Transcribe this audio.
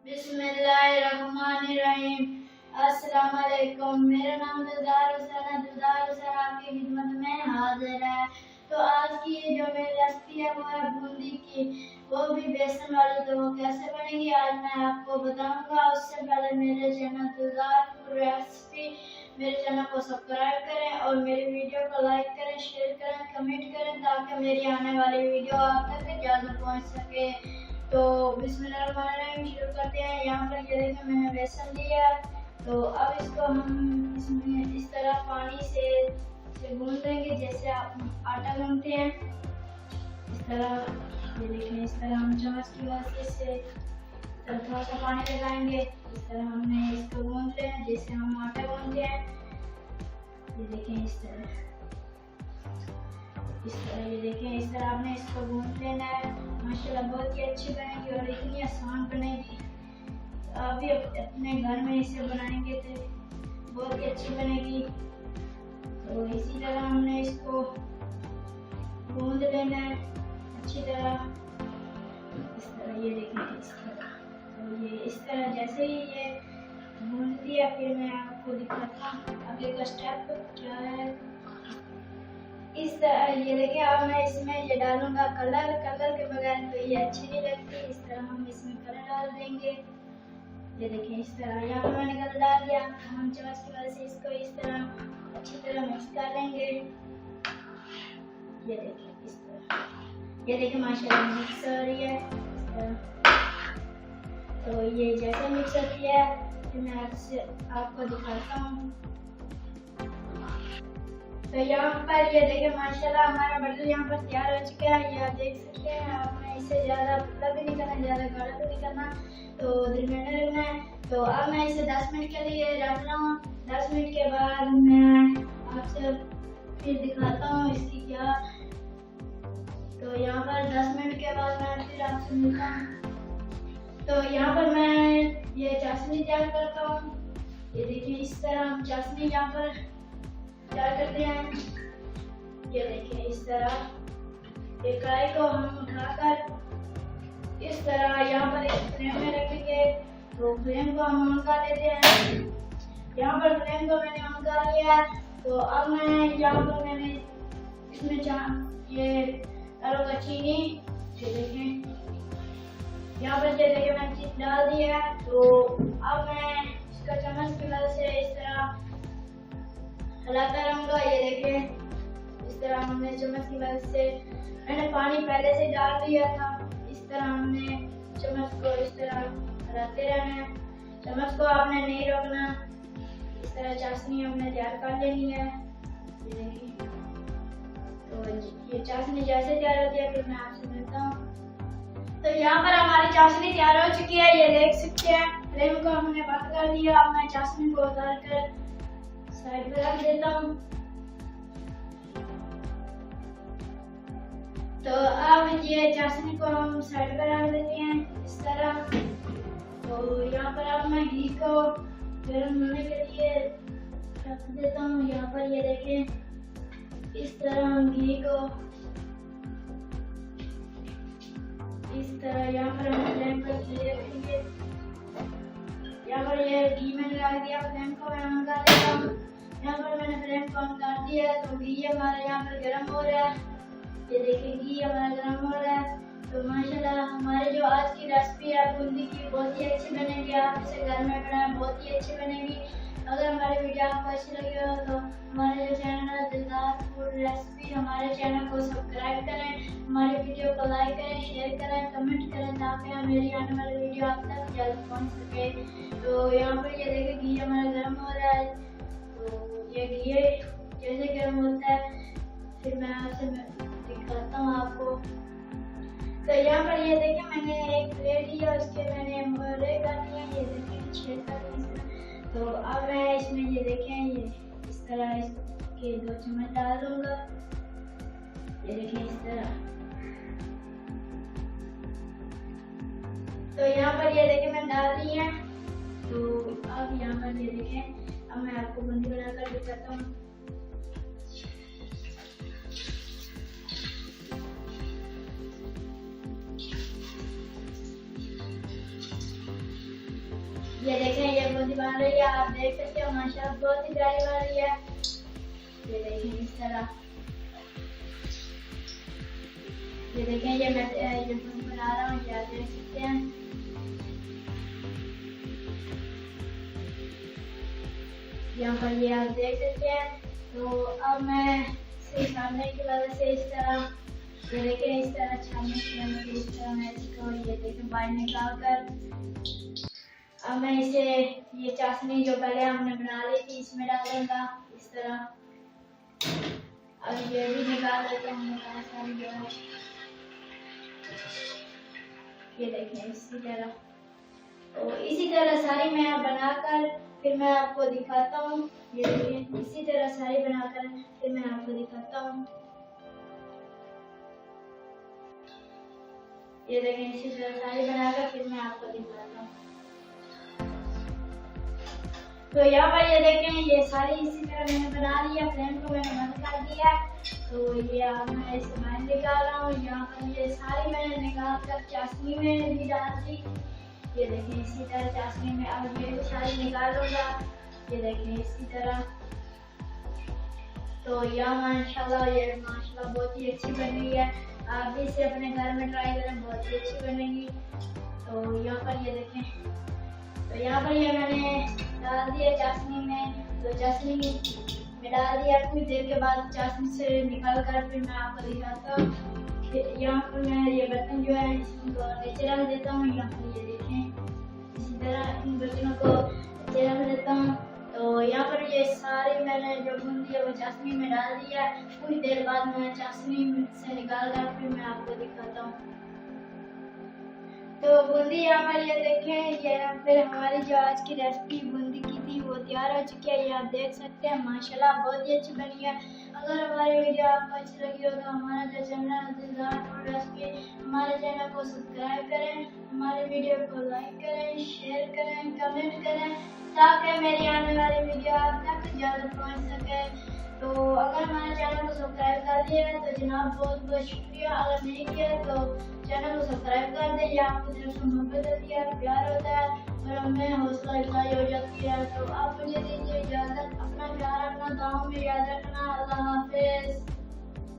बिस्मिल्लाहिर्रहमानिर्रहीम। अस्सलाम वालेकुम। मेरा नाम दिलदार हुसैन है। दिलदार हुसैन आपकी खिदमत में हाजिर है। तो आज की जो मेरी रेसिपी है वो है बूंदी की, वो भी बेसन वाली। तो वो कैसे बनेगी आज मैं आपको बताऊंगा। उससे पहले मेरे चैनल दिलदार फूड रेसिपी, मेरे चैनल को सब्सक्राइब करें और मेरी वीडियो को लाइक करें, शेयर करें, कमेंट करें ताकि मेरी आने वाली वीडियो आप तक जल्द पहुंच सके। तो बिस्मिल्लाहिर्रहमानिर्रहीम शुरू करते हैं। यहाँ पर ये देखें मैंने बेसन लिया। तो अब इसको हम इसमें इस तरह पानी से गूंद लेंगे जैसे आप आटा गूंदते हैं। इस तरह ये देखें, इस तरह हम चम्मच की मदद से थोड़ा सा पानी लगाएंगे। इस तरह हमने इसको गूंद लेना जैसे हम आटा गूंदते हैं। ये देखें इस तरह ये देखें, इस तरह आपने इसको गूंद लेना है। माशाल्लाह बहुत ही अच्छी बनेगी और इतनी आसान बनेगी। आप भी अपने घर में इसे बनाएंगे तो बहुत ही अच्छी बनेगी। तो इसी तरह हमने इसको गूंद लेना है अच्छी तरह। इस तरह ये देखें, इस तरह। तो ये इस तरह जैसे ही ये गूंद दिया फिर मैं आपको दिखाता हूँ आगे का स्टेप क्या है। इस तरह ये देखिए, अब मैं इसमें ये डालूंगा कलर के बगैर तो ये अच्छी नहीं लगती। इस तरह हम इसमें कलर डाल देंगे। ये देखिए इस तरह यहाँ पर मैंने कलर डाल दिया। हम चम्मच की मदद से इसको इस तरह अच्छी तरह मिक्स कर लेंगे। ये देखिए इस तरह, ये देखिए माशाल्लाह मिक्स हो रही है इस तरह। तो ये जैसे मिक्स होती है फिर मैं आपको दिखाता हूँ। तो यहाँ पर ये देखिए माशाल्लाह हमारा बटर यहाँ पर तैयार हो चुका है। ये आप देख सकते हैं। आपने इसे ज़्यादा पतला भी नहीं करना, ज़्यादा गाढ़ा भी नहीं करना, तो दरमियाना रखना है। तो अब मैं इसे 10 मिनट के लिए रख रहा हूँ। 10 मिनट के बाद मैं आपसे फिर दिखाता हूँ इसकी क्या। तो यहाँ पर 10 मिनट के बाद मैं फिर आपसे मिलता हूँ। तो यहाँ पर मैं ये चाशनी तैयार करता हूँ। ये देखिए इस तरह हम चाशनी यहाँ पर तैयार करते हैं। ये देखिए इस तरह एक कढ़ाई को हम उठाकर इस तरह यहाँ पर एक फ्लेम में रखेंगे। तो फ्लेम को हम ऑन कर लेते हैं। यहाँ पर फ्लेम को मैंने ऑन कर लिया है। तो अब मैं यहाँ पर मैंने इसमें ये डालूंगा चीनी। ये देखें यहाँ पर ये देखिए मैंने चीनी डाल दिया है। तो अब मैं इसका चम्मच की मदद से इस तरह हलाता रहूंगा। ये देखें इस तरह हमने चम्मच की मदद से, मैंने पानी पहले से डाल दिया था। इस तरह हमने चम्मच को इस तरह हलाते रहना है। चम्मच को आपने नहीं रोकना। इस तरह चाशनी हमने तैयार कर लेनी है। ये देखिए, तो ये चाशनी जैसे तैयार होती है फिर मैं आपसे मिलता हूँ। तो यहाँ पर हमारी चाशनी तैयार हो चुकी है। ये देख सकते हैं फ्लेम को हमने बंद कर दिया। अब मैं चाशनी को उतार कर साइड पे रख देता हूँ। तो अब ये चाशनी को हम साइड पे रख देते हैं इस तरह। तो यहाँ पर अब मैं घी को गर्म होने के लिए रख देता हूँ। यहाँ पर ये देखें इस तरह हम घी को इस तरह यहाँ पर हम फ्लेम पर रखेंगे। यहाँ पर ये घी मैंने डाल दिया। फ्लेम को मैं ऑन कर देता हूँ। यहाँ पर मैंने फ्लेम को ऑन कर दिया है। तो घी हमारा यहाँ पर गर्म हो रहा है। ये देखिए घी हमारा गर्म हो रहा है। तो माशाल्लाह हमारी जो आज की रेसिपी है बूंदी की बहुत ही अच्छी बनेगी। आप इसे घर में बनाएं, बहुत ही अच्छी बनेगी। अगर हमारी वीडियो आपको अच्छी लगी हो तो हमारे जो चैनल है दिलदार फूड रेसिपी, हमारे चैनल को सब्सक्राइब करें, हमारी वीडियो को लाइक करें, शेयर करें, कमेंट करें ताकि मेरी आने वाली वीडियो आप तक जल्द पहुँच सके। तो यहाँ पर ये देखिए घी हमारा गर्म हो रहा है। तो ये घी जैसे गर्म होता है फिर मैं आपसे दिखाता हूँ आपको। तो यहाँ पर ये देखिए मैंने एक प्लेट लिया, उसके मैंने मोहरे कर दिया। ये देखिए 6 कर इसमें। तो अब मैं इसमें ये देखें ये इस तरह इसके 2 चम्मच डाल दूंगा। ये देखिए इस तरह। तो यहाँ पर ये देखिए मैंने डाल दी है। तो अब यहाँ पर ये देखें, अब मैं आपको बूंदी बनाकर दिखाता हूँ। ये देखें ये बूंदी बन रही है, आप देख सकते हो माशाल्लाह बहुत ही प्यारी बन रही है। ये देखें इस तरह, ये देखें ये मैं ये बूंदी बना रहा हूँ, ये आप देख सकते हैं। यहाँ पर ये आप देख सकते हैं। तो अब मैं इसे छानने की वजह से इस तरह, ये देखें इस तरह छानने की वजह से इस तरह मैं इसको ये देखें बाहर निकाल कर अब मैं इसे ये चाशनी जो पहले हमने बना ली थी इसमें डाल दूंगा इस तरह। अब ये भी निकाल देते हैं हमने सारी जो है, ये देखें इसी तरह। तो इसी तरह सारी मैं बनाकर फिर मैं आपको दिखाता हूँ। ये देखिए इसी तरह सारी बनाकर फिर मैं आपको दिखाता हूँ। ये देखें इसी तरह सारी बनाकर फिर मैं आपको दिखाता हूँ। तो यहाँ पर ये देखें ये सारी इसी तरह मैंने बना लिया, फ्लेम को मैंने बंद कर दिया। तो ये अब मैं इसे बाहर निकाल रहा हूँ। यहाँ पर ये सारी मैंने निकाल कर चाशनी में भी डाल दी। ये देखिए इसी तरह चाशनी में अब ये सारी निकाल लूंगा। ये देखिए इसी तरह। तो यह माशाल्लाह ये माशाल्लाह बहुत ही अच्छी बनी है। आप भी इसे अपने घर में ट्राई करें, बहुत ही अच्छी बनेगी। तो यहाँ पर ये देखें, तो यहाँ पर ये मैंने डाल दिया चाशनी में। तो चाशनी में डाल दिया, कुछ देर के बाद चाशनी से निकाल कर फिर मैं आपको दिखाता हूँ। यहाँ पर मैं ये बर्तन जो है इसको नीचे रख देता हूँ। यहाँ पर ये देखें इसी तरह इन बर्तनों को नीचे रख देता हूँ। तो यहाँ पर ये सारी मैंने जो बूंदी है वो चाशनी में डाल दिया है। कुछ देर बाद मैं चाशनी से निकाल कर फिर मैं आपको दिखाता हूँ। तो बूंदी यहाँ पर ये देखें, ये फिर हमारी जो आज की रेसिपी बूंदी की थी वो तैयार हो चुकी है। ये आप देख सकते हैं माशाल्लाह बहुत ही अच्छी बनी है। अगर हमारी वीडियो आपको अच्छी लगी हो तो हमारा जो चैनल है रेसिपी, हमारे चैनल को सब्सक्राइब करें, हमारे वीडियो को लाइक करें, शेयर करें, कमेंट करें ताकि मेरी आने वाली वीडियो आप तक जल्द पहुँच सके। तो अगर हमारे चैनल को सब्सक्राइब कर दिया है तो जनाब बहुत बहुत शुक्रिया। अगर नहीं किया तो चैनल को सब्सक्राइब कर दें। ये आपकी तरफ से मोहब्बत होती है, प्यार होता है और हमें हौसला अफजाई हो जाती है। तो आप मुझे दीजिए इजाज़त, अपना ख्याल रखना, दुआओं में याद रखना। अल्लाह हाफिज़।